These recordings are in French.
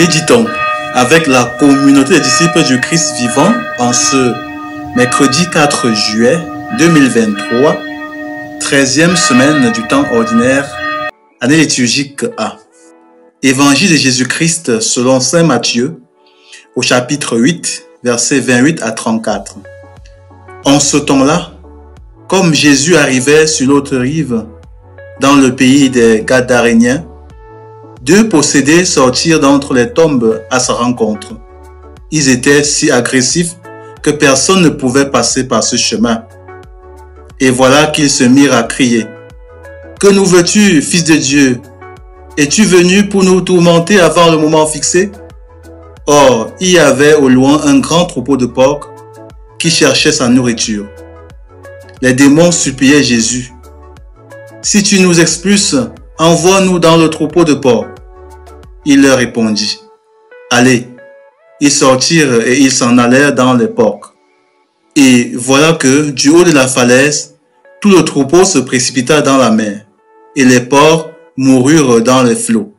Méditons avec la communauté des disciples du Christ vivant en ce mercredi 4 juillet 2023, 13e semaine du temps ordinaire, année liturgique A. Évangile de Jésus-Christ selon saint Matthieu, au chapitre 8, versets 28 à 34. En ce temps-là, comme Jésus arrivait sur l'autre rive, dans le pays des Gadaréniens, deux possédés sortirent d'entre les tombes à sa rencontre. Ils étaient si agressifs que personne ne pouvait passer par ce chemin. Et voilà qu'ils se mirent à crier: « Que nous veux-tu, Fils de Dieu? Es-tu venu pour nous tourmenter avant le moment fixé ?» Or, il y avait au loin un grand troupeau de porcs qui cherchait sa nourriture. Les démons suppliaient Jésus: « Si tu nous expulses, envoie-nous dans le troupeau de porcs. » Il leur répondit: « Allez. » Ils sortirent et ils s'en allèrent dans les porcs. Et voilà que, du haut de la falaise, tout le troupeau se précipita dans la mer, et les porcs moururent dans les flots.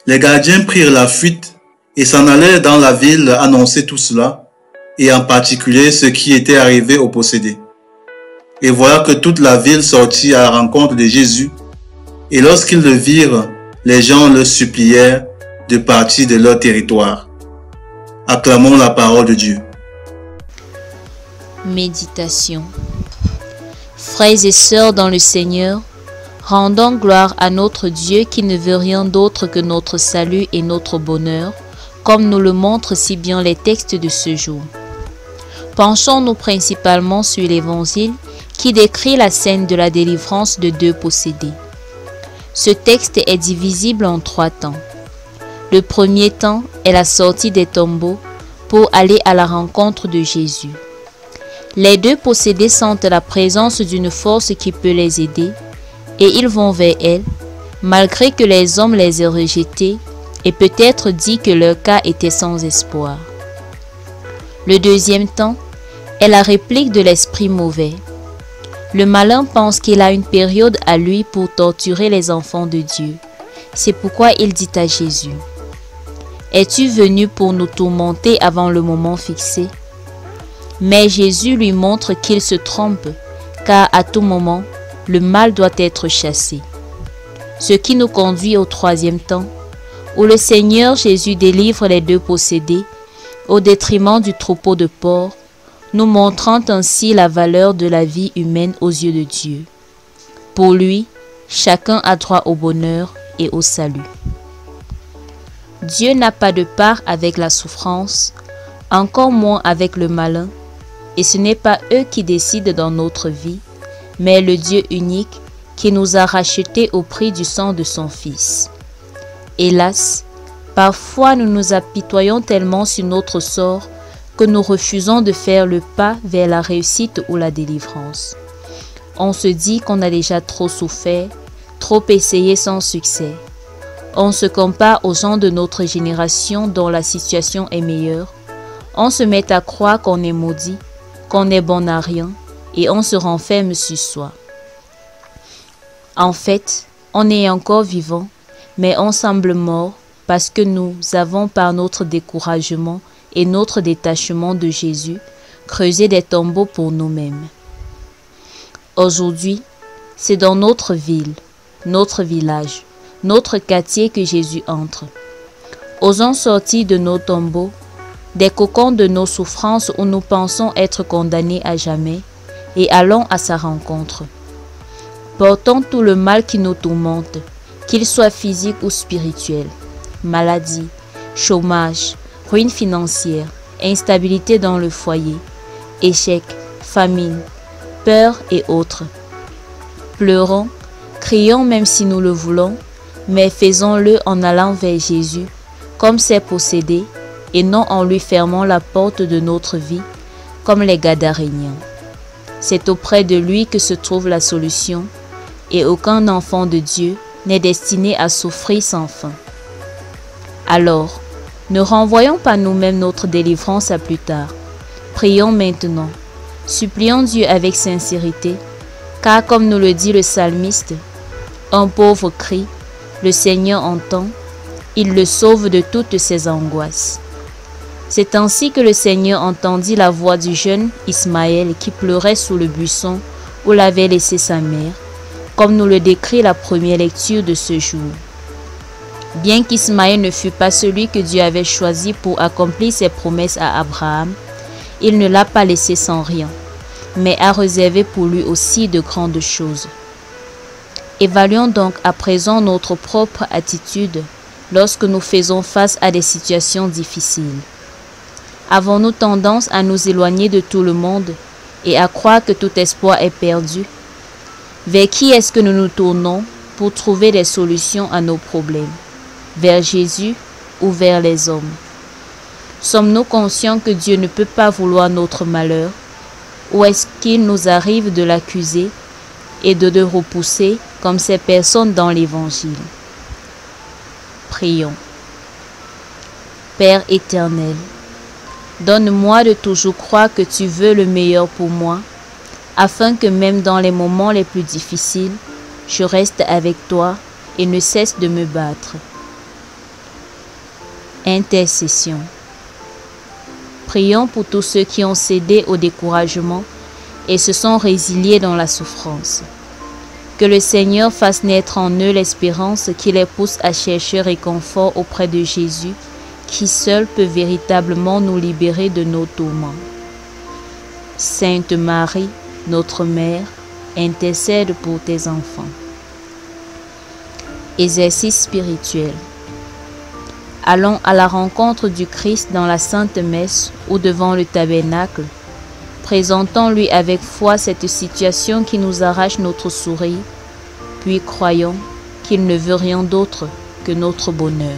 Les gardiens prirent la fuite et s'en allèrent dans la ville annoncer tout cela, et en particulier ce qui était arrivé aux possédés. Et voilà que toute la ville sortit à la rencontre de Jésus, et lorsqu'ils le virent, les gens le supplièrent de partir de leur territoire. Acclamons la parole de Dieu. Méditation. Frères et sœurs dans le Seigneur, rendons gloire à notre Dieu qui ne veut rien d'autre que notre salut et notre bonheur, comme nous le montrent si bien les textes de ce jour. Penchons-nous principalement sur l'Évangile qui décrit la scène de la délivrance de deux possédés. Ce texte est divisible en 3 temps. Le premier temps est la sortie des tombeaux pour aller à la rencontre de Jésus. Les deux possédés sentent la présence d'une force qui peut les aider et ils vont vers elle, malgré que les hommes les aient rejetés et peut-être dit que leur cas était sans espoir. Le deuxième temps est la réplique de l'esprit mauvais. Le malin pense qu'il a une période à lui pour torturer les enfants de Dieu. C'est pourquoi il dit à Jésus: « Es-tu venu pour nous tourmenter avant le moment fixé ?» Mais Jésus lui montre qu'il se trompe, car à tout moment, le mal doit être chassé. Ce qui nous conduit au 3e temps, où le Seigneur Jésus délivre les deux possédés au détriment du troupeau de porcs, nous montrant ainsi la valeur de la vie humaine aux yeux de Dieu. Pour lui, chacun a droit au bonheur et au salut. Dieu n'a pas de part avec la souffrance, encore moins avec le malin, et ce n'est pas eux qui décident dans notre vie, mais le Dieu unique qui nous a rachetés au prix du sang de son Fils. Hélas, parfois nous nous apitoyons tellement sur notre sort que nous refusons de faire le pas vers la réussite ou la délivrance. On se dit qu'on a déjà trop souffert, trop essayé sans succès. On se compare aux gens de notre génération dont la situation est meilleure. On se met à croire qu'on est maudit, qu'on est bon à rien, et on se renferme sur soi. En fait, on est encore vivant, mais on semble mort parce que nous avons par notre découragement et notre détachement de Jésus, creuser des tombeaux pour nous-mêmes. Aujourd'hui, c'est dans notre ville, notre village, notre quartier que Jésus entre. Osons sortir de nos tombeaux, des cocons de nos souffrances où nous pensons être condamnés à jamais, et allons à sa rencontre. Portons tout le mal qui nous tourmente, qu'il soit physique ou spirituel, maladie, chômage, ruine financière, instabilité dans le foyer, échec, famine, peur et autres. Pleurons, crions même si nous le voulons, mais faisons-le en allant vers Jésus, comme ces possédés, et non en lui fermant la porte de notre vie, comme les Gadaréniens. C'est auprès de lui que se trouve la solution, et aucun enfant de Dieu n'est destiné à souffrir sans fin. Alors, ne renvoyons pas nous-mêmes notre délivrance à plus tard. Prions maintenant. Supplions Dieu avec sincérité, car comme nous le dit le psalmiste, un pauvre crie, le Seigneur entend, Il le sauve de toutes ses angoisses. C'est ainsi que le Seigneur entendit la voix du jeune Ismaël qui pleurait sous le buisson où l'avait laissé sa mère, comme nous le décrit la première lecture de ce jour. Bien qu'Ismaël ne fût pas celui que Dieu avait choisi pour accomplir ses promesses à Abraham, il ne l'a pas laissé sans rien, mais a réservé pour lui aussi de grandes choses. Évaluons donc à présent notre propre attitude lorsque nous faisons face à des situations difficiles. Avons-nous tendance à nous éloigner de tout le monde et à croire que tout espoir est perdu? Vers qui est-ce que nous nous tournons pour trouver des solutions à nos problèmes? Vers Jésus ou vers les hommes? Sommes-nous conscients que Dieu ne peut pas vouloir notre malheur? Ou est-ce qu'il nous arrive de l'accuser et de le repousser comme ces personnes dans l'Évangile? Prions. Père éternel, donne-moi de toujours croire que tu veux le meilleur pour moi, afin que même dans les moments les plus difficiles, je reste avec toi et ne cesse de me battre. Intercession. Prions pour tous ceux qui ont cédé au découragement et se sont résiliés dans la souffrance. Que le Seigneur fasse naître en eux l'espérance qui les pousse à chercher réconfort auprès de Jésus, qui seul peut véritablement nous libérer de nos tourments. Sainte Marie, notre Mère, intercède pour tes enfants. Exercice spirituel. Allons à la rencontre du Christ dans la Sainte Messe ou devant le tabernacle. Présentons-lui avec foi cette situation qui nous arrache notre sourire, puis croyons qu'il ne veut rien d'autre que notre bonheur.